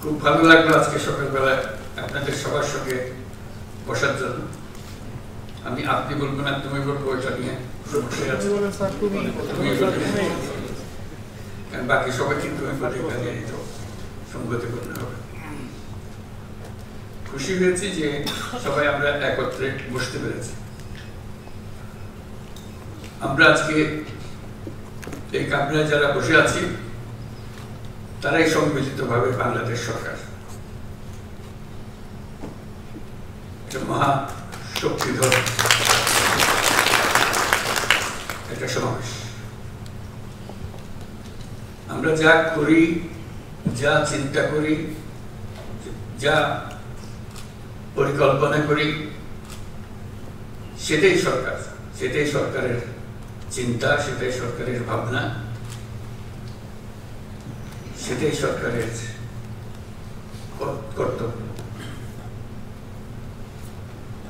খুব ভালো লাগলো আজকে সকালবেলায় আপনাদের সবার সঙ্গে বসার জন্য। আমি আপনি বলবো না তুমি বলবো, এটা নিয়ে বাকি সবাই কিন্তু সংগতি করতে হবে। খুশি হয়েছি যে সবাই আমরা একত্রে বসতে পেরেছি। আমরা আজকে এই কামরায় যারা বসে আছি তারাই সম্মিলিতভাবে বাংলাদেশ সরকার, মহা শক্তিধর একটা সমাবেশ। আমরা যা করি, যা চিন্তা করি, যা পরিকল্পনা করি, সেটাই সরকার, সেটাই সরকারের চিন্তা, সেটাই সরকারের ভাবনা, সেটাই সরকারের কর্তব্য।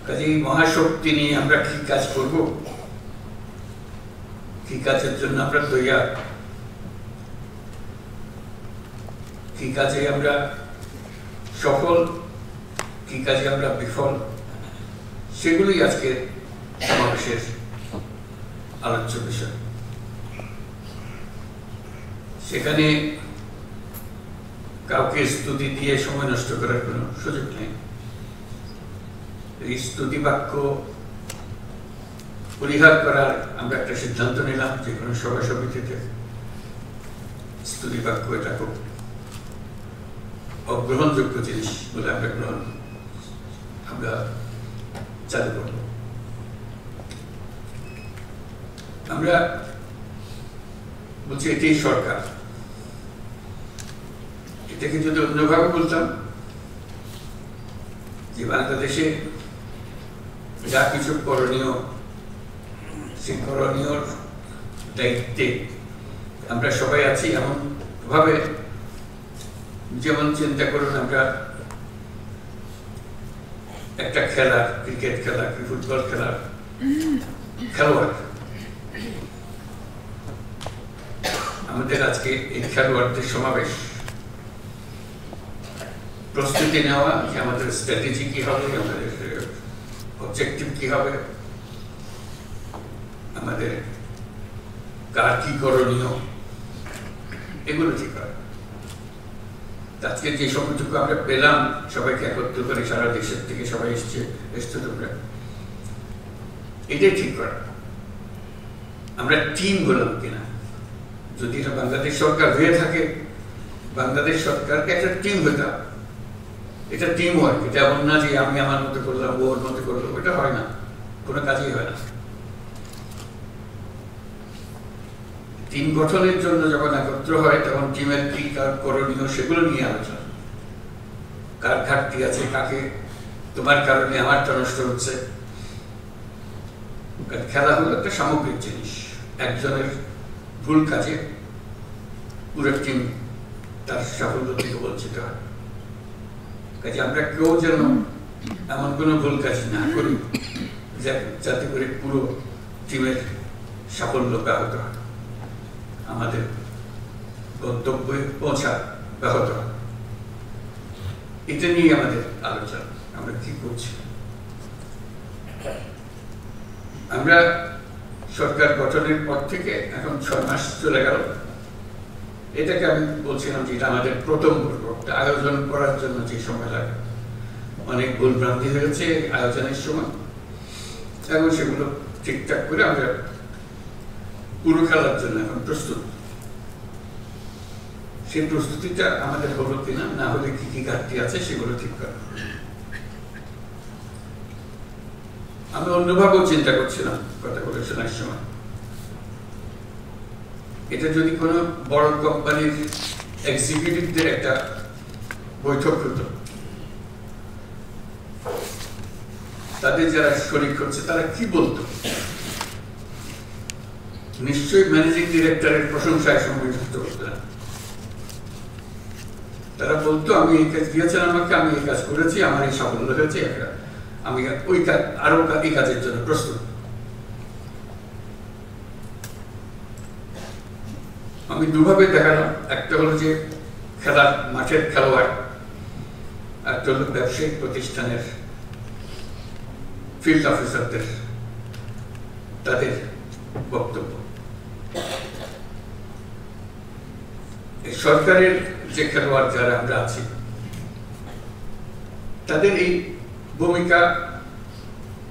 কাজেই মহাশক্তি নিয়ে আমরা কি কাজ করব, কি কাজের জন্য আমরা তৈরি, কি কাজে আমরা সফল, কি কাজে আমরা বিফল, সেগুলোই আজকে সমাবেশের আলোচ্য বিষয়। সেখানে কাউকে স্তুতি দিয়ে সময় নষ্ট করার কোনো সুযোগ নেই। এই স্তুতি বাক্য পরিহার করার আমরা একটা সিদ্ধান্ত নিলাম। যে কোনো সভা সমিতিতে স্তুতি বাক্য এটা খুব অগ্রহণযোগ্য জিনিস বলে আমরা চালু করব। আমরা বলছি এটাই সরকার। এটাকে যদি অন্যভাবে বলতাম যে বাংলাদেশে যা কিছু করণীয়, সেই করণীয় দায়িত্বে আমরা সবাই আছি। এমন ভাবে যেমন চিন্তা করুন, আমরা একটা খেলা, ক্রিকেট খেলা কি ফুটবল খেলার খেলোয়াড়। আমাদের আজকে এই খেলোয়াড়দের সমাবেশ, প্রস্তুতি নেওয়া যে আমাদের স্ট্র্যাটেজি কি হবে, আমাদের অবজেক্টিভ কি হবে, আমাদের কার কি করণীয়, এগুলো ঠিক হয়। আজকে যে সময়টুকু আমরা পেলাম সবাইকে একত্র করে, সারা দেশের থেকে সবাই এসছে তোমরা, এটাই ঠিক করা। আমরা টিম হলাম কিনা, যদি এটা বাংলাদেশ সরকার হয়ে থাকে, বাংলাদেশ সরকারকে একটা টিম হতে হবে। এটা টিম ওয়ার্ক। এটা এমন না যে আমি আমার মতো করলাম, ওর মতো করলাম, এটা হয় না, কোনো কাজই হয় না। টিম গঠনের জন্য যখন একত্র হয় তখন টিমের কি কার করণীয় সেগুলো নিয়ে আলোচনা, কার ঘাটতি আছে, কাকে তোমার কারণে আমারটা নষ্ট হচ্ছে। খেলা হলো একটা সামগ্রিক জিনিস। একজনের ভুল কাজে পুরো টিম তার সাফল্য থেকে বঞ্চিত হয়। কাজে আমরা কেউ যেন এমন কোনো ভুল কাজ না করি যাতে করে পুরো টিমের সাফল্য ব্যাহত হয়, আমাদের গন্তব্যে পৌঁছা ব্যাহত হয়। এটা নিয়ে আমাদের আলোচনা, আমরা কি করছি। আমরা সরকার গঠনের পর থেকে এখন 6 মাস চলে গেল। এটাকে আমি বলছিলাম যে এটা আমাদের প্রথম পর্ব। আয়োজন করার জন্য যে সময় লাগে, অনেক ভুলভ্রান্তি হয়েছে আয়োজনের সময়। এখন সেগুলো ঠিকঠাক করে আমরা পুরো খেলার জন্য এখন প্রস্তুত। সেই প্রস্তুতিটা আমাদের হলো কিনা, না হলে কি কি ঘাটতি আছে সেগুলো ঠিক করা। আমি অন্যভাবেও চিন্তা করছিলাম কথা বলে শোনার সময়। এটা যদি কোনো বড় কোম্পানির এক্সিকিউটিভদের একটা বৈঠক হতো, তাদের যারা শরীক হচ্ছে তারা কি বলতো, নিশ্চয়ই ম্যানেজিং ডিরেক্টরের প্রশংসায় সম্মিলিত হতো না। তারা বলতো আমি এই কাজ দিয়েছেন আমাকে, আমি এই কাজ করেছি, আমার এই সাফল্য হয়েছে, আমি ওই কাজ আরো এই কাজের জন্য প্রস্তুত। আমি দুভাবে দেখালাম। একটা হলো যে খেলার মাঠের খেলোয়াড় একটা হলো ব্যবসায়িক প্রতিষ্ঠানের ফিল্ড অফিসারদের তাদের বক্তব্য। সরকারের যে খেলোয়াড় যারা আমরা আছি তাদের এই ভূমিকা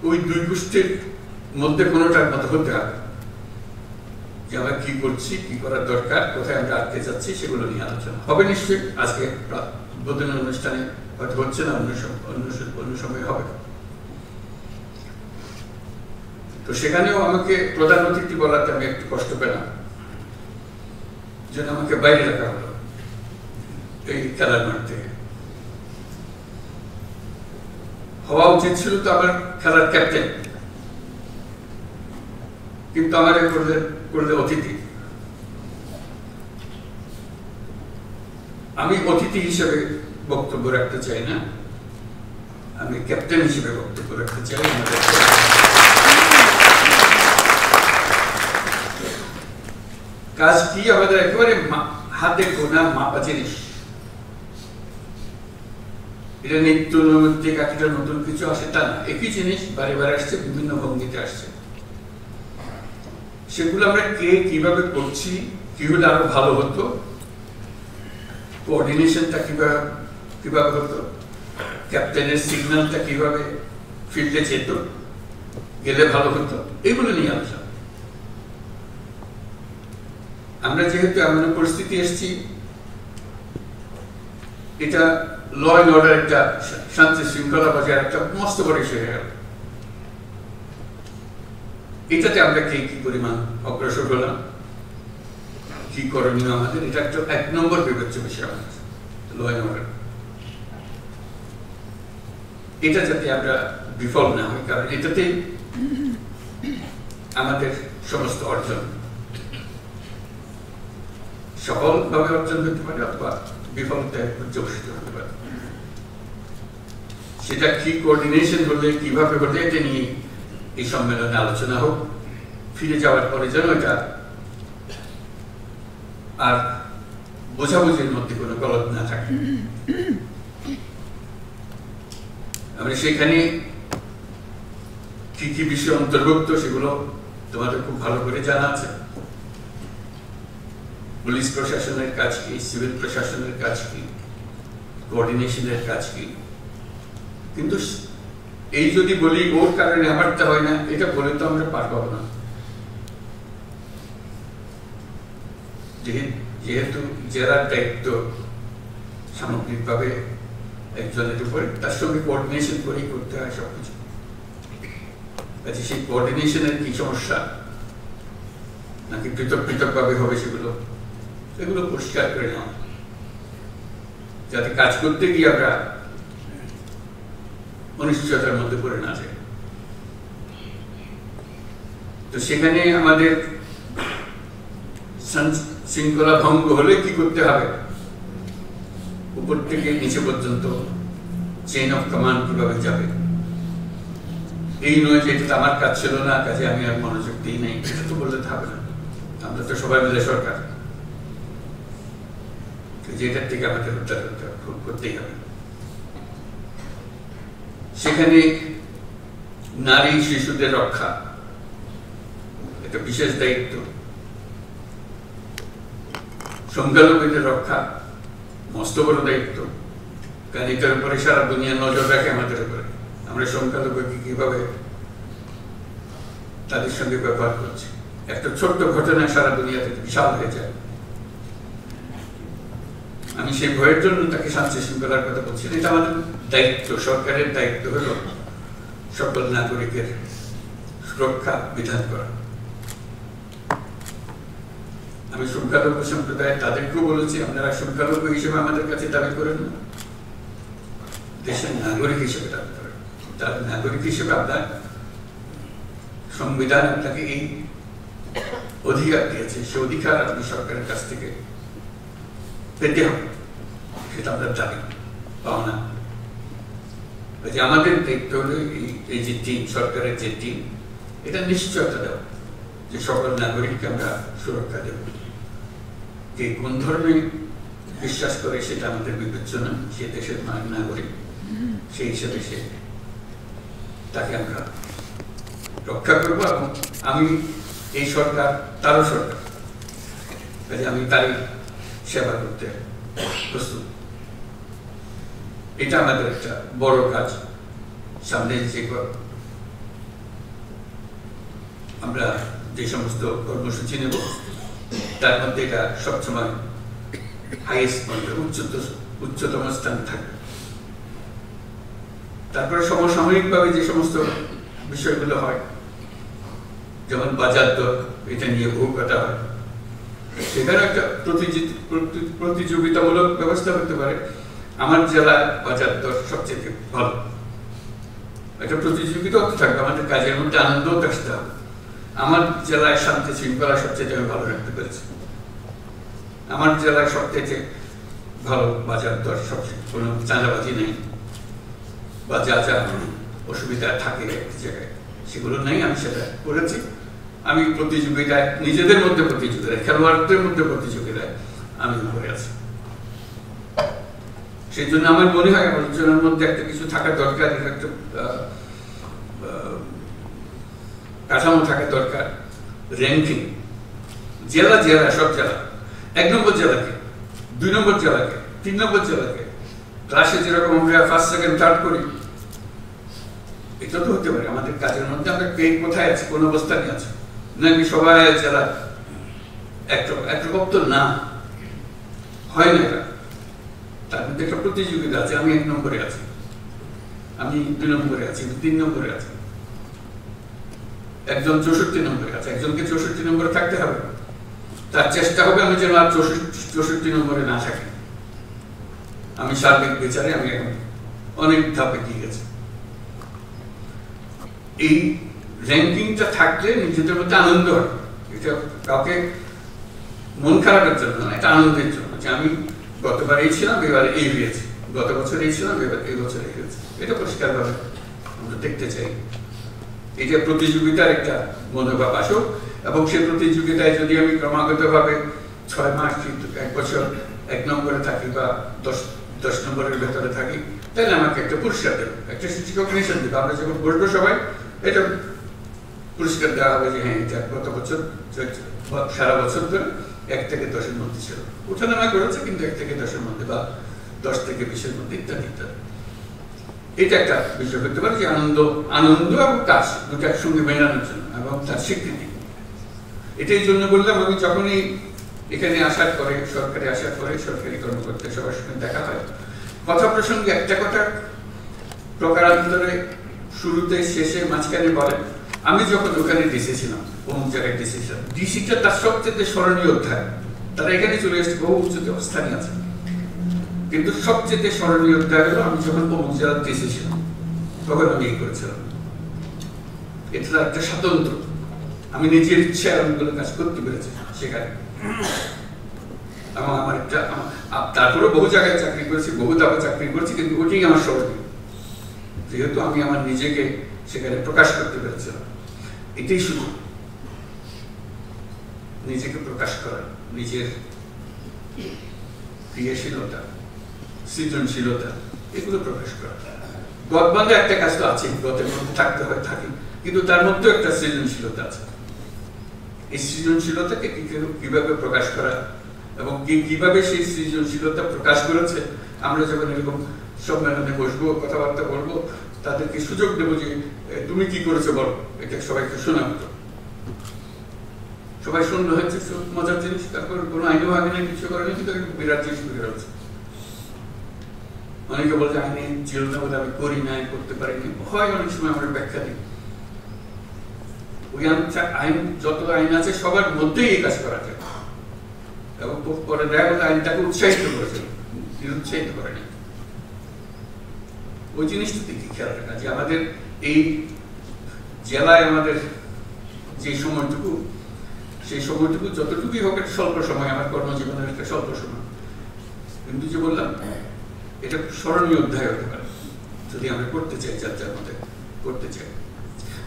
ওই দুই গোষ্ঠীর মধ্যে কোনোটার মতো হতে হবে, যে আমরা কি করছি, কি করার দরকার, কোথায় আমরা আটকে যাচ্ছি, সেগুলো নিয়ে আলোচনা হবে। নিশ্চয়ই আজকে উদ্বোধনী অনুষ্ঠানে হয়তো হচ্ছে না, অন্য সময় হবে। তো সেখানেও আমাকে প্রধান অতিথি বলাতে আমি একটু কষ্ট পেলাম, যেন আমাকে বাইরে রাখা হলো এই খেলার মাঠ থেকে। হওয়া উচিত ছিল তো আমার খেলার ক্যাপ্টেন, কিন্তু আমার করলে অতিথি। আমি অতিথি হিসেবে বক্তব্য রাখতে চাই না, আমি ক্যাপ্টেন হিসেবে বক্তব্য রাখতে চাই। কাজ কি আমাদের একেবারে হাতে গোনা মাপা জিনিস। এটা নিত্য নৈমিত্তিক একটা নতুন কিছু আসে তা না, একই জিনিস বারে বারে আসছে, বিভিন্ন ভঙ্গিতে আসছে। সেগুলো আমরা কে কিভাবে করছি, কি হলে আরো ভালো হতো, কোঅর্ডিনেশনটা কিভাবে হতো, ক্যাপ্টেনের সিগন্যালটা কিভাবে ফিল্ডে যেত, গেলে ভালো হতো, এগুলো নিয়ে আলোচনা। আমরা যেহেতু এমন পরিস্থিতি এসেছি, এটা ল অ্যান্ড অর্ডার, একটা শান্তি শৃঙ্খলা বজায় একটা মস্ত বড় ইস্যু হয়ে গেল। এটাতে আমরা কি পরিমাণ অগ্রসর হলাম, কি করণীয় আমাদের, এটা একটা 1 নম্বর বিবেচ্য বিষয় আমাদের ল অ্যান্ড অর্ডার। এটা যাতে আমরা বিফল না হই, কারণ এটাতে আমাদের সমস্ত অর্জন সফলভাবে অর্জন হতে পারে অথবা বিফলতায় পর্যবসিত হতে পারে। সেটা কি কোঅর্ডিনেশন হলে, কিভাবে হলে, এটা নিয়ে এই সম্মেলনে আলোচনা হোক। ফিরে যাওয়ার পরে যেন এটা আর বোঝাবুঝির মধ্যে কোনো গলদ না থাকে। আমরা সেখানে কি কি বিষয় অন্তর্ভুক্ত সেগুলো তোমাদের খুব ভালো করে জানা আছে। পুলিশ প্রশাসনের কাজ কি, সিভিল প্রশাসনের কাজ কি, কোঅর্ডিনেশনের কাজ কি। কিন্তু এই যদি বলি ওর কারণে আমারটা হয় না, এটা বলে তো আমরা পার পাবো না। যেহেতু জেলার দায়িত্ব সামগ্রিকভাবে একজনের উপরে, তার সঙ্গে কোঅর্ডিনেশন করেই করতে হয় সবকিছু। আচ্ছা, সেই কোঅর্ডিনেশনের কি সমস্যা, নাকি পৃথক পৃথকভাবে হবে, সেগুলো পরিষ্কার করে নেওয়া, যাতে কাজ করতে গিয়ে আমরা অনিশ্চয়তার মধ্যে পড়ে না যায়। তো সেখানে আমাদের শৃঙ্খলা ভঙ্গ হলে কি করতে হবে, উপর থেকে নিচে পর্যন্ত চেইন অফ কমান্ড কিভাবে যাবে। এই নয় যে এটা আমার কাজ ছিল না, কাজে আমি আর মনোযোগ দিই নাই, এটা তো বললে হবে না। আমরা তো সবাই মিলে সরকার, যেটার থেকে আমাদের উদ্ধার করতেই হবে। সেখানে নারী শিশুদের রক্ষা এটা বিশেষ দায়িত্ব, সংখ্যালঘুদের রক্ষা মস্ত বড় দায়িত্ব, কারণ এটার উপরে সারা দুনিয়া নজর রাখে আমাদের উপরে। আমরা সংখ্যালঘুকে কিভাবে তাদের সঙ্গে ব্যবহার করছি, একটা ছোট্ট ঘটনা সারা দুনিয়াতে বিশাল হয়ে যায়। আমি সেই ভয়ের জন্য তাকে শান্তি শৃঙ্খলার কথা বলছি। এটা আমাদের দায়িত্ব, সরকারের দায়িত্ব হলো সকল নাগরিকের সুরক্ষা বিধান করা। আমি সংখ্যালঘু সম্প্রদায় তাদেরকেও বলেছি, আপনারা সংখ্যালঘু হিসেবে আমাদের কাছে দাবি করেন না, দেশের নাগরিক হিসেবে দাবি করেন। তার নাগরিক হিসেবে আপনার সংবিধান আপনাকে এই অধিকার দিয়েছে, সে অধিকার আপনি সরকারের কাছ থেকে পেতে হবে, সেটা আপনার দাবি পাওনা। আমাদের দায়িত্ব হলো এই যে টিম, সরকারের যে টিম, এটা নিশ্চয়তা দেওয়া যে সকল নাগরিককে আমরা সুরক্ষা দেব। কে কোন ধর্মে বিশ্বাস করে সেটা আমাদের বিবেচনা, সে দেশের নাগরিক। সেই হিসেবে তাকে আমরা রক্ষা করবো এবং আমি এই সরকার তারও সরকার, কাজে আমি তারই সেবা করতে প্রস্তুত। এটা আমাদের একটা বড় কাজ। সামনে যে আমরা যে সমস্ত কর্মসূচি নেব তার মধ্যে এটা সবসময় হাইয়েস্ট উচ্চতম স্থান থাকবে। তারপরে সমসাময়িকভাবে যে সমস্ত বিষয়গুলো হয়, যেমন বাজার দর, এটা নিয়ে বহু কথা হয়, সেখানে একটা প্রতিযোগিতামূলক ব্যবস্থা হতে পারে। আমার জেলার বাজার দর সবচেয়ে ভালো, একটা প্রতিযোগিতা থাকবে, আমাদের কাজের মধ্যে আনন্দ আসতে হবে। আমার জেলায় শান্তি শৃঙ্খলা সবচেয়ে আমি ভালো রাখতে পেরেছি, আমার জেলায় সবচেয়ে ভালো বাজার দর, সবচেয়ে কোনো চাঁদাবাজি নেই বা যা যা অসুবিধা থাকে এক জায়গায় সেগুলো নেই, আমি সেটা করেছি। আমি প্রতিযোগিতায়, নিজেদের মধ্যে প্রতিযোগিতায়, খেলোয়াড়দের মধ্যে প্রতিযোগিতায় আমি উপরে আছি। সেই জন্য আমার মনে হয় আলোচনার মধ্যে একটা কিছু থাকা দরকার, একটা কাঠামো থাকা দরকার। র্যাঙ্কিং, জেলা জেলা, সব জেলা, 1 নম্বর জেলাকে, 2 নম্বর জেলাকে, 3 নম্বর জেলাকে, ক্লাসে যেরকম আমরা ফার্স্ট সেকেন্ড থার্ড করি, এটা তো হতে পারে আমাদের কাজের মধ্যে। আমরা কে কোথায় আছে, কোন অবস্থানে আছে, নাকি সবাই জেলা একরকম তো না, হয় না। এটা তার মধ্যে একটা প্রতিযোগিতা আছে। আমি 1 নম্বরে আছি, আমি 2 নম্বরে আছি, 3 নম্বরে আছি, একজন 64 নম্বরে আছে, একজনকে 64 নম্বরে থাকতে হবে। তার চেষ্টা হবে আমি যেন আর 64 নম্বরে না থাকি। আমি সার্বিক বিচারে আমি এখন অনেক ধাপে দিয়ে গেছি। এই র্যাঙ্কিংটা থাকলে নিজেদের মধ্যে আনন্দ হয়। এটা কাউকে মন খারাপের জন্য না, এটা আনন্দের জন্য, যে আমি গতবার এই ছিলাম, এবার এই হয়েছে, গত বছর এই ছিলাম, এবার এই বছর এই হয়েছে। এটা পরিষ্কারভাবে আমরা দেখতে চাই। এটা প্রতিযোগিতার একটা মনোভাব আসুক, এবং সেই প্রতিযোগিতায় যদি আমি ক্রমাগতভাবে 6 মাস, 1 বছর 1 নম্বরে থাকি বা 10 নম্বরের ভেতরে থাকি, তাহলে আমাকে একটা পুরস্কার দেবে, একটা রিকগনিশন দেবে। আমরা যখন বলবো সবাই, এটা পুরস্কার দেওয়া হবে যে হ্যাঁ, এটা গত বছর সারা বছর ধরে 1 থেকে 10-এর মধ্যে ছিল, ওঠানামা করেছে, কিন্তু 1 থেকে 10-এর মধ্যে বা 10 থেকে 20-এর মধ্যে, ইত্যাদি ইত্যাদি। এটা একটা বিষয় করতে পারে যে আনন্দ এবং কাজ দুটো একসঙ্গে মেলানোর জন্য, এবং তার স্বীকৃতি। এটাই জন্য বললাম, আমি যখনই এখানে আসার পরে, সরকারে আসার পরে, সরকারি কর্মকর্তা সবার সঙ্গে দেখা হয়, কথা প্রসঙ্গে একটা কথা প্রকারান্তরে শুরুতে, শেষে, মাঝখানে বলেন, আমি যখন ওখানে ডিসি ছিলাম, অমুক জায়গায় ডিসি ছিলাম, ডিসিটা তার সবচেয়ে স্মরণীয় অধ্যায়। তারা এখানে চলে এসেছে, বহু উচ্চতে অবস্থানে আছে, কিন্তু সবচেয়ে স্মরণীয় অধ্যায় হলো আমি যখন অমুক জেলার ডিসি ছিলাম, তখন আমি এই করেছিলাম। এটা একটা স্বাতন্ত্র, আমি নিজের ইচ্ছায় অনেকগুলো কাজ করতে পেরেছি সেখানে। এবং আমার একটা, তারপরে বহু জায়গায় চাকরি করেছি, বহু ধাপে চাকরি করেছি, কিন্তু ওটাই আমার স্মরণীয়, যেহেতু আমি আমার নিজেকে সেখানে প্রকাশ করতে পেরেছিলাম। এটাই শুধু নিজেকে প্রকাশ করা, নিজের ক্রিয়াশীলতা, সৃজনশীলতা, এগুলো প্রকাশ করা। গদবান্ধে একটা কাজ তো আছে, গতের মধ্যে থাকতে হয়, থাকি, কিন্তু তার মধ্যেও একটা সৃজনশীলতা আছে। এই সৃজনশীলতাকে কিভাবে প্রকাশ করা, এবং কিভাবে সেই সৃজনশীলতা প্রকাশ করেছে, আমরা যখন এরকম সম্মেলনে বসবো, কথাবার্তা বলবো, তাদেরকে সুযোগ দেবো যে তুমি কি করেছো বলো, এটা সবাইকে শোনাবো। সবাই শুনলো, হচ্ছে মজার জিনিস। তারপর কোনো আইনও আগে নেই, কিছু করেনি, কিন্তু বিরাট জিনিস বের হচ্ছে। অনেকে বলছে আইনে ছিল না বলে আমি করি নাই, করতে পারিনি, হয় অনেক সময় আমরা ব্যাখ্যা দিই। ওই আইন, যত আইন আছে সবার মধ্যেই এই কাজ করা যায়, এবং পরে দেখা গেল আইনটাকে উৎসাহিত করেছে, নিরুৎসাহিত করেনি। ওই জিনিসটা দেখি খেয়াল রাখা, যে আমাদের এই জেলায় আমাদের যে সময়টুকু, সেই সময়টুকু যতটুকুই হোক একটা স্বল্প সময়, আমার কর্মজীবনের একটা স্বল্প সময়, কিন্তু যে বললাম এটা স্মরণীয় অধ্যায় হতে পারে যদি আমরা করতে চাই, যার যার মধ্যে করতে চাই।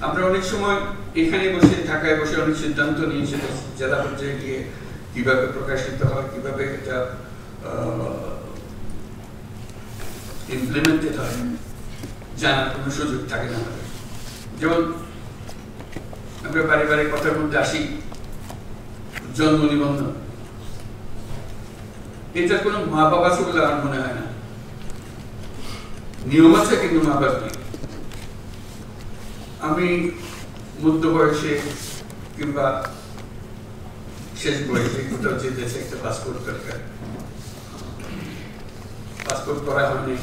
আমরা অনেক সময় এখানে বসে, ঢাকায় বসে অনেক সিদ্ধান্ত নিয়ে, সেটা জেলা পর্যায়ে গিয়ে কিভাবে প্রকাশিত হয়, কিভাবে এটা ইমপ্লিমেন্টেড হয় জানার কোনো সুযোগ থাকে না আমাদের। যেমন আমরা বারে বারে কথার মধ্যে আসি জন্ম নিবন্ধন, এটার কোনো মা বাবা আছে বলে আমার মনে হয় না। নিয়ম আছে কিন্তু মা বাবা নেই। আমি মধ্য বয়সে কিংবা শেষ বয়সে কোথাও যেতে একটা পাসপোর্ট দরকার, পাসপোর্ট করা হয়নি,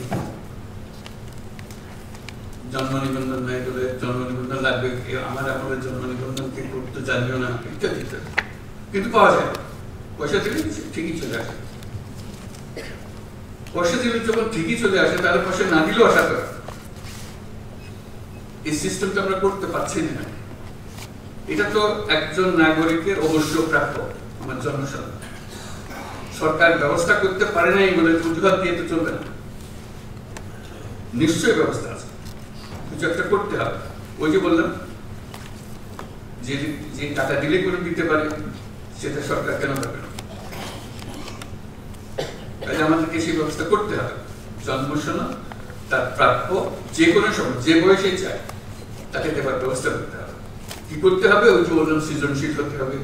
জন্ম নিবন্ধন নাই বলে জন্ম নিবন্ধন লাগবে, আমার আপনাদের জন্ম নিবন্ধন কে করতে জানিও না, ইত্যাদি ইত্যাদি। কিন্তু পাওয়া যায়, পয়সা দিলে ঠিকই চলে আসে। পয়সা দিলে যখন ঠিকই চলে আসে তাহলে পয়সা না দিলেও আশা করে। এই সিস্টেমটা আমরা করতে পারছি না। এটা তো একজন নাগরিকের অবশ্য প্রাপ্য, আমার জন্মসনদ। সরকার ব্যবস্থা করতে পারে নাই বলে অজুহাত দিয়ে তো চলবে না, নিশ্চয়ই ব্যবস্থা আছে, কিছু একটা করতে হবে। ওই যে বললাম যে যে টাকা দিলে করে দিতে পারে সেটা সরকার কেন পাবে না? তাহলে আমাদেরকে সেই ব্যবস্থা করতে হবে। জন্মসনদ তার প্রাপ্য যে কোনো সময় যে বয়সে চায় তাকে দেওয়ার ব্যবস্থা করতে হবে। কি করতে হবে? ওই যে বললাম সৃজনশীল হতে হবে,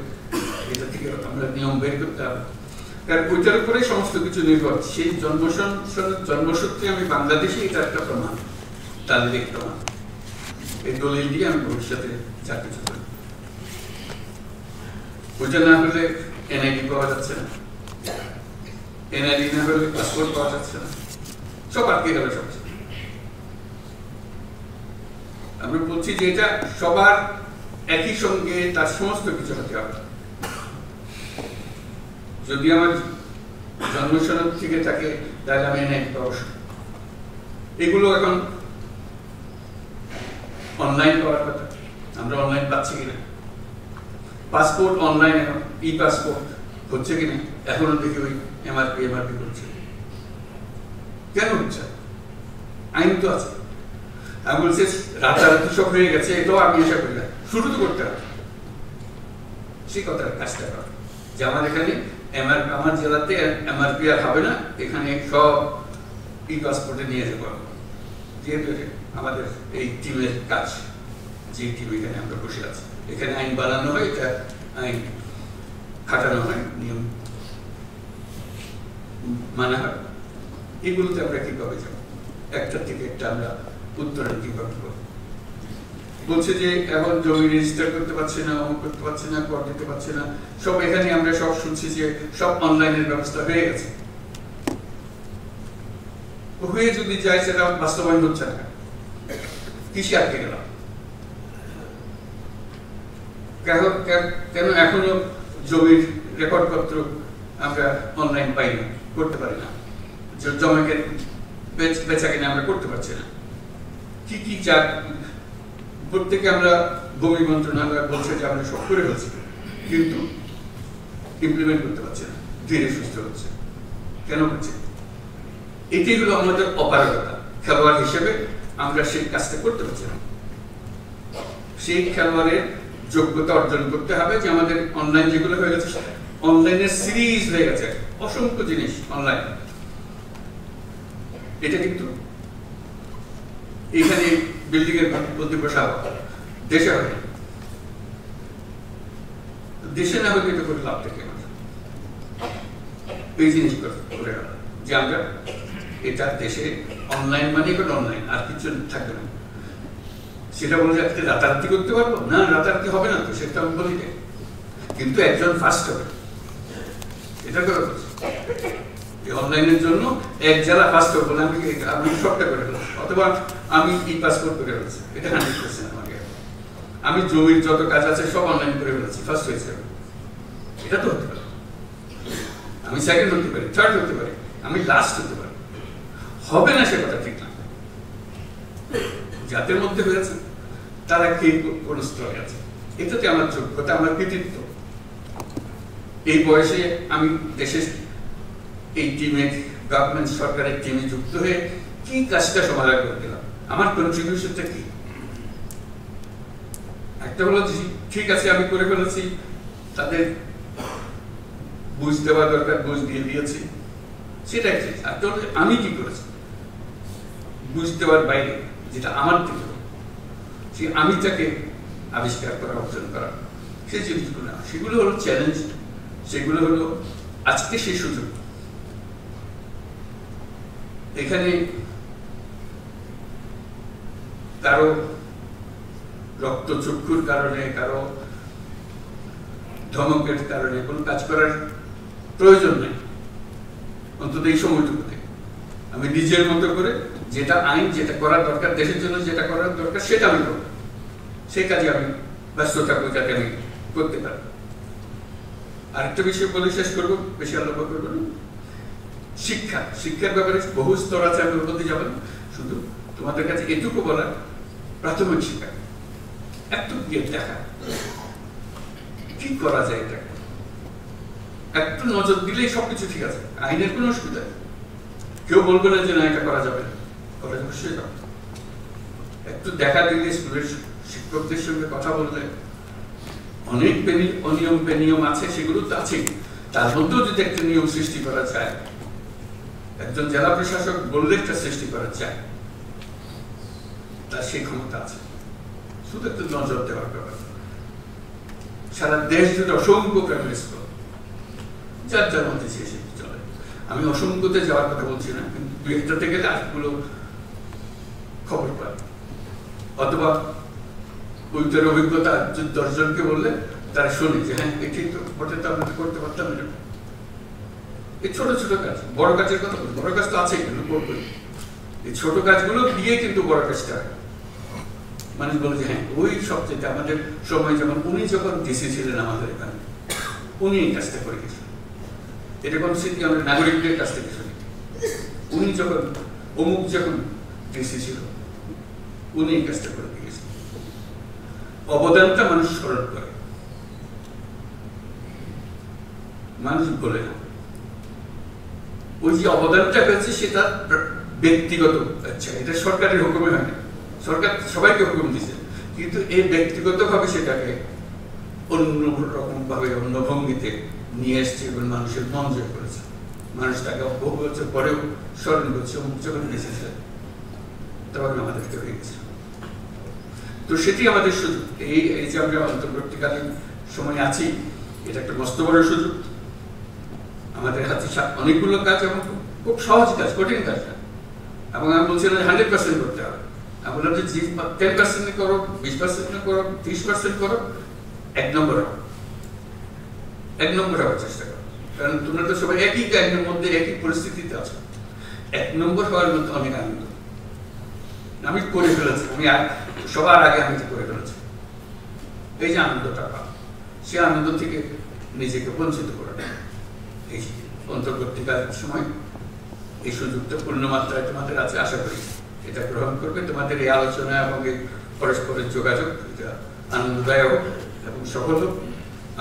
এটা থেকে আমরা নিয়ম বের করতে হবে, কারণ ওইটার উপরে সমস্ত কিছু নির্ভর। সেই জন্মসূত্রে আমি বাংলাদেশে এটা একটা প্রমাণ, তাদের প্রমাণ। এই দলিল দিয়ে আমি ভবিষ্যতে যা কিছু করি। ওইটা না হলে এনআইডি পাওয়া যাচ্ছে না, এনআইডি না হলে পাসপোর্ট পাওয়া যাচ্ছে না, সব আটকে গেল সব। আমরা বলছি যে এটা সবার একই সঙ্গে তার সমস্ত কিছু হতে হবে। যদি আমার জন্মসনদ থেকে থাকে তাহলে আমি এনআইডি পাবো। এগুলো এখন অনলাইন পাওয়ার কথা, আমরা অনলাইন পাচ্ছি কিনা? পাসপোর্ট অনলাইন, এখন ই পাসপোর্ট হচ্ছে কিনা? এখনো দেখি ওই এমআরপি করছে। কেন হচ্ছে? আইন তো আছে। আমি বলছি রাতারাতি সব হয়ে গেছে, এটাও আমি আশা করি না। শুরু তো করতে হবে সেই কথার কাজটা করা, যে আমার এখানে আমার জেলাতে এমআরপি আর হবে না, এখানে সব ই পাসপোর্টে নিয়ে যেতে পারবো। যেহেতু আমাদের এই টিমের কাজ, যে টিম এখানে আমরা বসে আছি, এখানে আইন বানানো হয়, এটা আইন খাটানো হয়, নিয়ম মানা হয়। এগুলোতে আমরা কিভাবে যাবো? একটা থেকে একটা আমরা উত্তরণ কিভাবে করবো? বলছে যে এখন জমি রেজিস্টার করতে পারছে না, অমুক করতে পারছে না, কর দিতে পারছে না, সব এখানে আমরা সব শুনছি যে সব অনলাইনের ব্যবস্থা হয়ে গেছে। হয়ে যদি যায় সেটা বাস্তবায়ন হচ্ছে না, কৃষি আটকে গেলাম কেন? এখনো জমির রেকর্ডপত্র আমরা অনলাইন পাই না, করতে পারি না, জমিকে বেচা কিনা আমরা করতে পারছি না। কি কি প্রত্যেকে আমরা ভূমি মন্ত্রণালয় বলছে যে আমরা সব করে ফেলছি, কিন্তু ইমপ্লিমেন্ট করতে পারছি না, ধীরে সুস্থ হচ্ছে। কেন হচ্ছে? এটি হলো আমাদের অপারগতা। খেলোয়াড় হিসেবে আমরা সেই কাজটা করতে পারছি না। সেই খেলোয়াড়ের যোগ্যতা অর্জন করতে হবে, যে আমাদের অনলাইন যেগুলো হয়ে গেছে, অনলাইনের সিরিজ হয়ে গেছে, অসংখ্য জিনিস অনলাইন। এটা কিন্তু এখানে বিল্ডিং এর প্রতি বসাব, দেশে হবে, দেশে না হলে এটা করে লাভ থেকে এই জিনিস করে গেল যে আমরা এটা দেশে অনলাইন মানে কোনো অনলাইন, আর কিছু থাকবে না। সেটা বলে রাতারাতি করতে পারবো না, রাতারাতি হবে না, তো সেটা আমি বলি না, কিন্তু একজন ফার্স্ট হবে, এটা করে বলছি। অনলাইনের জন্য এক জেলা ফার্স্ট হবে না, আমি সবটা করে ফেলছি, অথবা আমি ই পাসপোর্ট করে ফেলছি, এটা 100% আমাকে। আমি জমির যত কাজ আছে সব অনলাইন করে ফেলছি, ফার্স্ট হয়েছে। এটা তো হতে পারে, আমি সেকেন্ড হতে পারি, থার্ড হতে পারি, আমি লাস্ট হতে পারি, হবে না সে কথা ঠিক না। যাদের মধ্যে হয়েছে তারা কে কোন স্তরে আছে, এটাতে আমার যোগ্যতা, আমার কৃতিত্ব। এই বয়সে আমি দেশের এই টিমে, গভর্নমেন্ট সরকারের টিমে যুক্ত হয়ে কি কাজটা সমাধান করে দিলাম, আমার কন্ট্রিবিউশনটা কি? একটা হলো ঠিক আছে আমি করে ফেলেছি, তাদের বুঝ দেওয়া দরকার, বুঝ দিয়ে দিয়েছি, সেটাই। আর আমি কি করেছি? বুঝতে দেওয়ার বাইরে যেটা আমার থেকে সেই আমিটাকে আবিষ্কার করা, অর্জন করা, সেই জিনিসগুলো না, সেগুলো হলো চ্যালেঞ্জ, সেগুলো হলো আজকে সেই সুযোগ। এখানে কারো রক্তচক্ষুর কারণে, কারো ধমকের কারণে কোনো কাজ করার প্রয়োজন নেই, অন্তত এই সময়টুকুতে। আমি নিজের মতো করে যেটা আইন, যেটা করা দরকার, দেশের জন্য যেটা করার দরকার, সেটা আমি করব। সেই কাজে আমি ব্যস্ত থাকবো, যাতে আমি করতে পারি। আরেকটা বিষয় বলে শেষ করবো, বেশি আলোচনা করবো না। শিক্ষা, শিক্ষার ব্যাপারে বহু স্তর আছে, আমি ওর মধ্যে যাবো না। শুধু তোমাদের কাছে এটুকু বলা, প্রাথমিক শিক্ষা একটু গিয়ে দেখা কি করা যায়, এটা একটু নজর দিলেই সবকিছু ঠিক আছে, আইনের কোনো অসুবিধা নেই। কেউ বলবে না যে না এটা করা যাবে না, করা যাবে, সেটা একটু দেখা দিলে, স্কুলের শিক্ষকদের সঙ্গে কথা বললে, অনেক অনিয়ম বেনিয়ম আছে, সেগুলো তো আছেই, তার মধ্যেও যদি একটা নিয়ম সৃষ্টি করা যায়, একজন জেলা প্রশাসক বললে একটা সৃষ্টি করা যায়, তার সেই ক্ষমতা আছে। শুধু একটু নজর দেওয়ার ব্যাপার। সারা দেশ জুড়ে অসংখ্য প্রাইমারি স্কুল, যার যার মধ্যে শেষে চলে। আমি অসংখ্যতে যাওয়ার কথা বলছি না, কিন্তু দুই একটাতে গেলে আরেকগুলো খবর পাই, অথবা ওইটার অভিজ্ঞতা 10 জনকে বললে তারা শুনে যে হ্যাঁ এটি তো ওটা তো আমরা করতে পারতাম না। এই ছোট ছোট কাজ, বড় কাজের কথা বলি, বড় কাজ তো আছেই, কিন্তু করবো। এই ছোট কাজগুলো দিয়ে কিন্তু বড় কাজটা হয়। মানুষ বলে যে হ্যাঁ ওই সবচেয়ে আমাদের সময়, যেমন উনি যখন ডিসি ছিলেন আমাদের এখানে, উনি এই কাজটা করে গেছিলেন। এটা কোন স্মৃতি আমাদের নাগরিকদের কাছ থেকে শুনি। উনি যখন অমুক যখন ডিসি ছিল, উনি এই কাজটা করে গেছিলেন। অবদানটা মানুষ স্মরণ করে, মানুষ বলে না। ওই যে অবদানটা হয়েছে সেটা ব্যক্তিগত, আচ্ছা এটা সরকারের হুকুমে হয়নি, সরকার সবাইকে হুকুম দিচ্ছে, কিন্তু এই ব্যক্তিগত ভাবে সেটাকে অন্য রকম ভাবে, অন্য ভঙ্গিতে নিয়ে এসছে এবং মানুষের মন জয় করেছে। মানুষ তাকে বহু বছর পরেও স্মরণ করছে, অমুক যখন এসেছে তখন আমাদেরকে হয়ে গেছে। তো সেটি আমাদের সুযোগ। এই যে আমরা অন্তর্বর্তীকালীন সময় আছি, এটা একটা মস্ত বড় সুযোগ। আমাদের হাতে অনেকগুলো কাজ, এবং খুব সহজ কাজ, কঠিন কাজ না। এবং আমি বলছিলাম 100% করতে হবে। আমি বললাম যে 10% করো, 20% করো, 30% করো, 1 নম্বর হও, 1 নম্বর হওয়ার চেষ্টা করো। কারণ তোমরা তো সবাই একই গাড়ির মধ্যে, একই পরিস্থিতিতে আছো। 1 নম্বর হওয়ার মধ্যে অনেক আনন্দ। আমি করে ফেলেছি, আমি সবার আগে আমি করে ফেলেছি। এই যে আনন্দটা পাও, সে আনন্দ থেকে নিজেকে বঞ্চিত করে না। এই অন্তর্বর্তীকালীন সময় এই সুযোগটা পূর্ণ মাত্রায় তোমাদের আছে, আশা করি এটা গ্রহণ করবে। তোমাদের এই আলোচনা এবং এই পরস্পরের যোগাযোগ এটা আনন্দদায়ক এবং সফল হোক।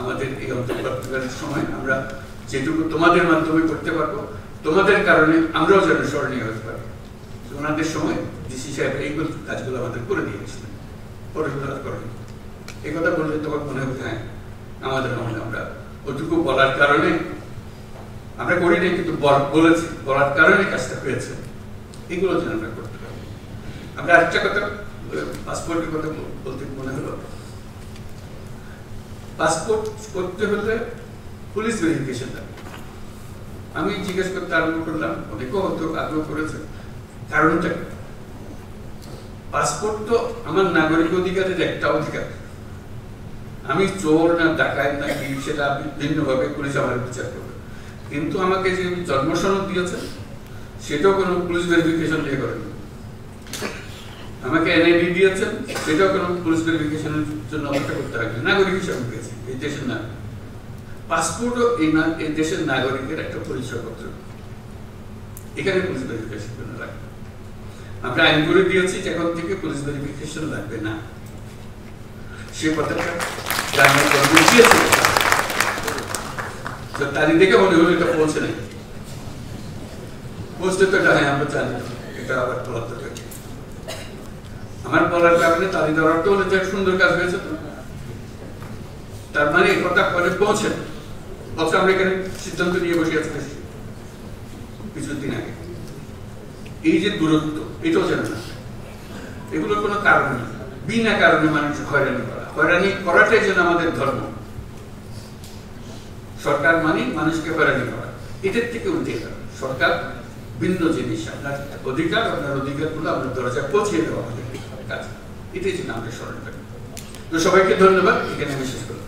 আমাদের এই অন্তর্বর্তীকালীন সময় আমরা যেটুকু তোমাদের মাধ্যমে করতে পারবো, তোমাদের কারণে আমরাও যেন স্মরণীয় হতে পারি। ওনাদের সময় ডিসি সাহেব এইগুলো কাজগুলো আমাদের করে দিয়ে গেছিলেন, পড়াশোনা করেন। এই কথা বললে তখন মনে হবে হ্যাঁ আমাদের মনে, আমরা ওটুকু বলার কারণে আমরা করি নাই, কিন্তু বলেছি, বলার কারণে কাজটা হয়েছে। এগুলো যেন আমরা করতে পারি। আমরা আরেকটা কথা, পাসপোর্টের কথা বলতে মনে হলো, পাসপোর্ট করতে হলে পুলিশ ভেরিফিকেশন লাগে। আমি জিজ্ঞেস করতে আরম্ভ করলাম, অনেকেও হয়তো আগ্রহ করেছে, কারণটা পাসপোর্ট তো আমার নাগরিক অধিকারের একটা অধিকার। আমি চোর না ডাকাত না কি, সেটা ভিন্নভাবে পুলিশ আমার বিচার করবে, কিন্তু আমাকে যে জন্ম সনদ দিয়েছে সেটাও কোনো পুলিশ ভেরিফিকেশন দিয়ে করেনি। আমাকে এনআইডি দিয়েছেন, সেটাও কোনো পুলিশ ভেরিফিকেশনের জন্য অপেক্ষা করতে হবে। নাগরিক হিসাবে পেয়েছি, এই দেশের নাগরিক। পাসপোর্টও এই দেশের নাগরিকের একটা পরিচয়পত্র, এখানে পুলিশ ভেরিফিকেশন জন্য লাগবে। আমরা আইন করে দিয়েছি এখন থেকে পুলিশ ভেরিফিকেশন লাগবে না। সে কথাটা তারিখ দেখে মনে হলো এটা পৌঁছে নাই, পৌঁছতে তো এটা হ্যাঁ আমরা জানি, এটা আবার বলার দরকার। আমার বলার কারণে তারিখ দেওয়ার অর্থ হলে যে সুন্দর কাজ হয়েছে, তো তার মানে এই কথা পরে পৌঁছে, অথচ আমরা এখানে সিদ্ধান্ত নিয়ে বসে আছি কিছুদিন আগে। এই যে দূরত্ব, এটাও যেন না, এগুলোর কোনো কারণ নেই। বিনা কারণে মানুষ হয়রানি করা, হয়রানি করাটাই যেন আমাদের ধর্ম। সরকার মানে মানুষকে হয়রানি করা, এটার থেকে উঠে গেল। সরকার ভিন্ন জিনিস, আপনার অধিকার, আপনার অধিকারগুলো আপনার দরজায় পৌঁছিয়ে দেওয়া আমাদের কাজ, এটাই যেন আমরা স্মরণ করি। তো সবাইকে ধন্যবাদ, এখানে আমি শেষ করলাম।